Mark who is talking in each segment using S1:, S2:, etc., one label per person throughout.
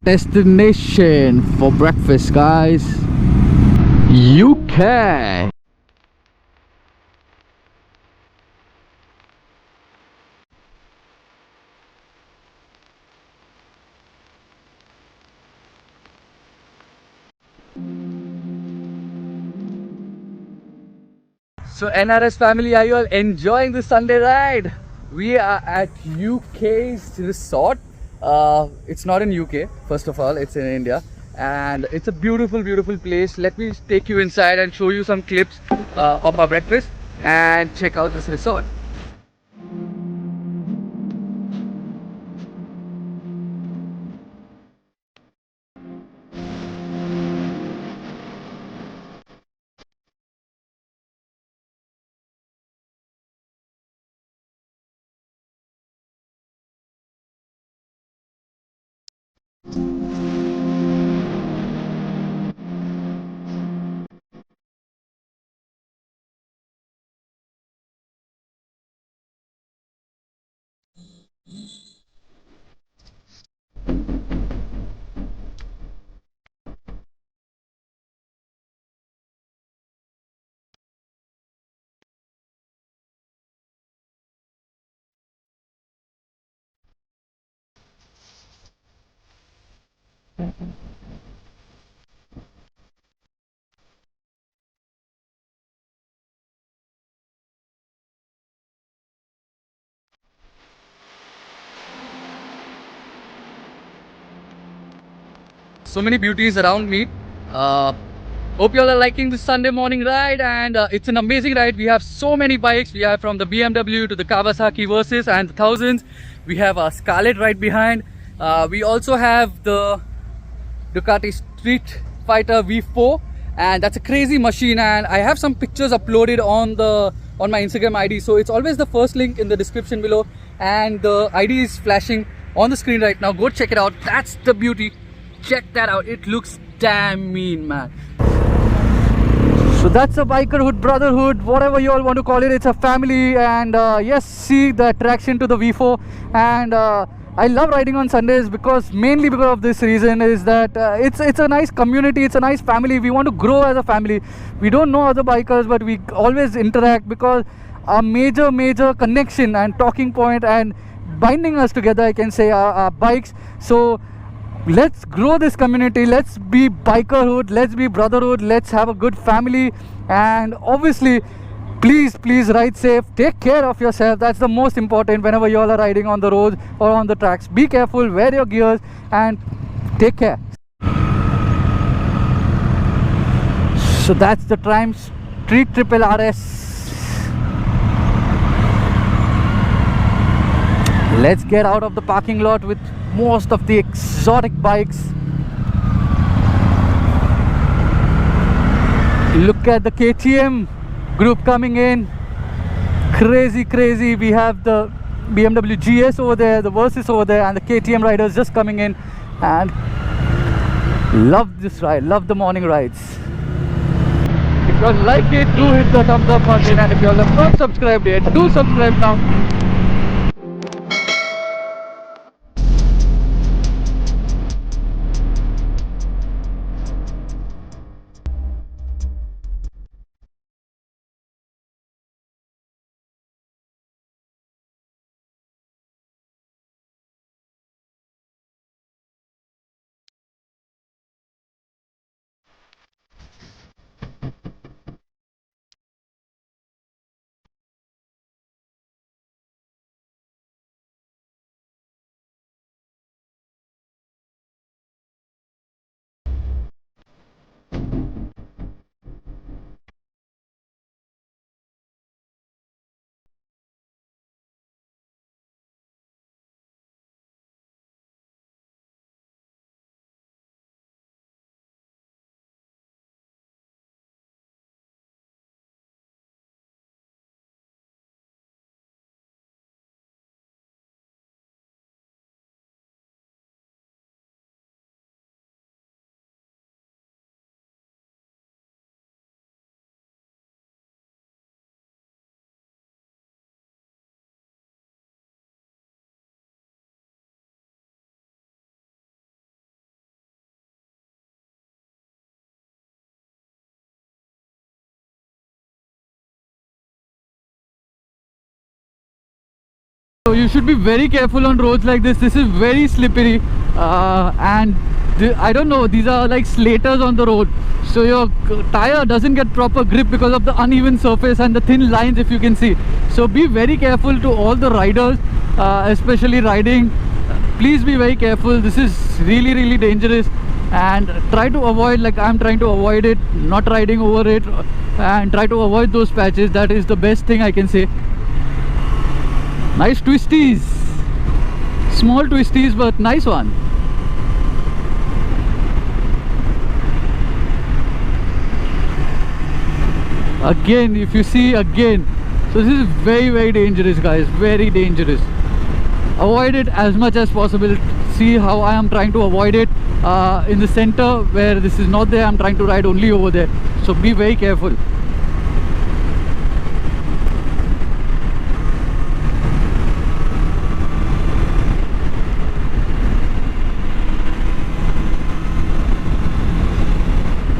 S1: destination for breakfast, guys. UK. So NRS family, are you all enjoying the Sunday ride? We are at UK's resort. It's not in UK, first of all, it's in India. And it's a beautiful, beautiful place. Let me take you inside and show you some clips of our breakfast and check out this resort. So many beauties around me. uh, Hope you all are liking this Sunday morning ride, and it's an amazing ride. We have so many bikes. We have from the BMW to the Kawasaki Versys and the thousands. We have a Scarlet right behind. We also have the Ducati Street Fighter V4, and that's a crazy machine. And I have some pictures uploaded on my Instagram ID, so it's always the first link in the description below, and the ID is flashing on the screen right now. Go check it out. That's the beauty. Check that out. It looks damn mean, man. So that's a bikerhood, brotherhood, whatever you all want to call it. It's a family, and yes, see the attraction to the V4. And I love riding on Sundays because mainly because of this reason is that it's a nice community, it's a nice family. We want to grow as a family. We don't know other bikers, but we always interact because a major connection and talking point and binding us together, I can say, are bikes. So let's grow this community, let's be bikerhood, let's be brotherhood, let's have a good family. And obviously, please ride safe, take care of yourself. That's the most important whenever you all are riding on the roads or on the tracks. Be careful, wear your gears, and take care. So that's the Triumph Street Triple RS. Let's get out of the parking lot with most of the exotic bikes. Look at the KTM group coming in. Crazy. We have the BMW GS over there, the Versys over there, and the KTM riders just coming in. And love this ride, love the morning rides. If you all like it, do hit the thumbs up button, and if you all have not subscribed yet, do subscribe now. So you should be very careful on roads like this. This is very slippery, and I don't know, these are like slaters on the road, so your tire doesn't get proper grip because of the uneven surface and the thin lines, if you can see. So be very careful to all the riders, especially riding. Please be very careful. This is really dangerous, and try to avoid, like I'm trying to avoid it, not riding over it, and try to avoid those patches. That is the best thing I can say. Nice twisties, small twisties, but nice one. Again, if you see again, so this is very dangerous, guys, very dangerous. Avoid it as much as possible. See how I am trying to avoid it in the center where this is not there. I'm trying to ride only over there, so be very careful.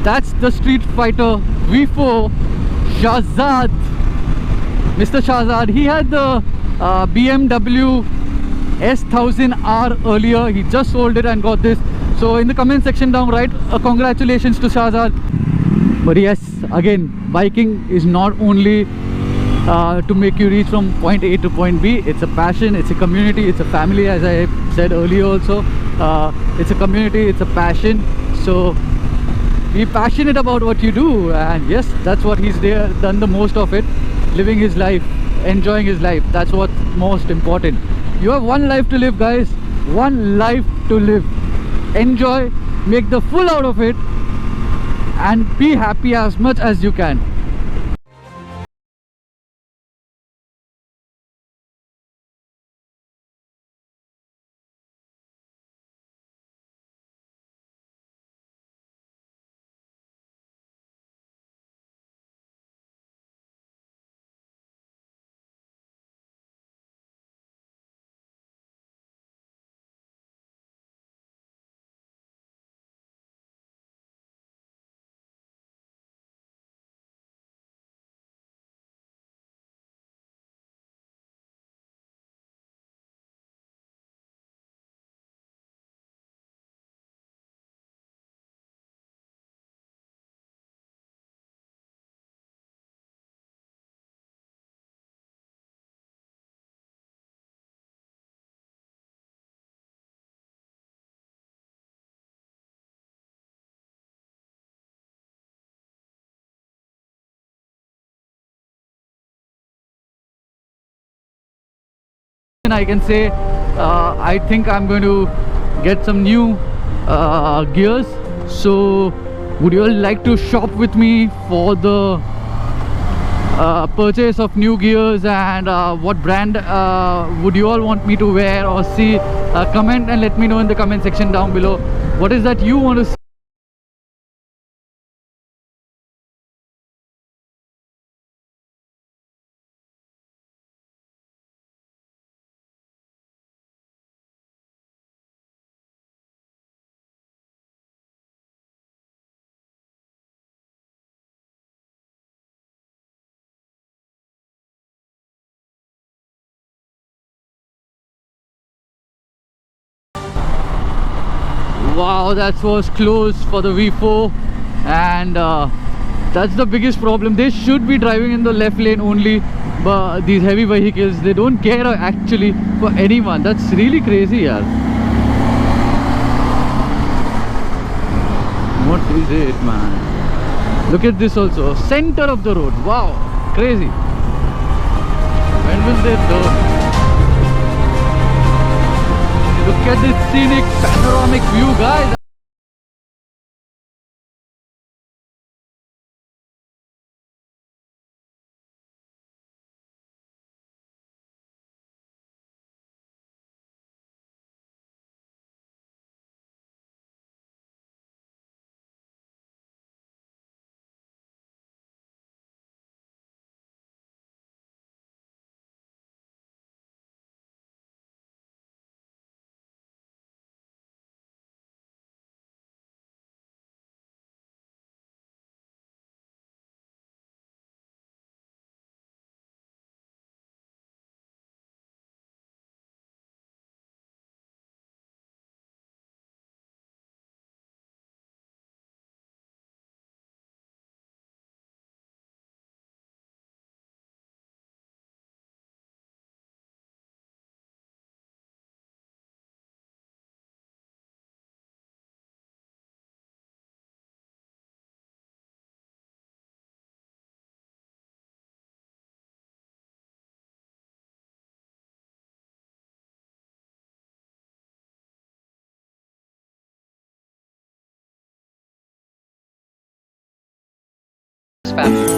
S1: That's the Street Fighter V4 Shahzad. Mr. Shahzad, he had the BMW S1000R earlier. He just sold it and got this. So in the comment section down, write congratulations to Shahzad. But yes, again, biking is not only to make you reach from point A to point B. It's a passion, it's a community, it's a family, as I said earlier also. It's a community, it's a passion. So be passionate about what you do, and yes, that's what he's done the most of it, living his life, enjoying his life. That's what's most important. You have one life to live, guys, one life to live. Enjoy, make the full out of it, and be happy as much as you can. I can say I think I'm going to get some new gears. So would you all like to shop with me for the purchase of new gears, and what brand would you all want me to wear or see? Comment and let me know in the comment section down below. What is that you want to see? Wow, that was close for the V4, and that's the biggest problem. They should be driving in the left lane only, but these heavy vehicles, they don't care actually for anyone. That's really crazy, yaar. What is it, man? Look at this also, center of the road. Wow, crazy. When will they do? Look at this scenic panoramic view, guys. family.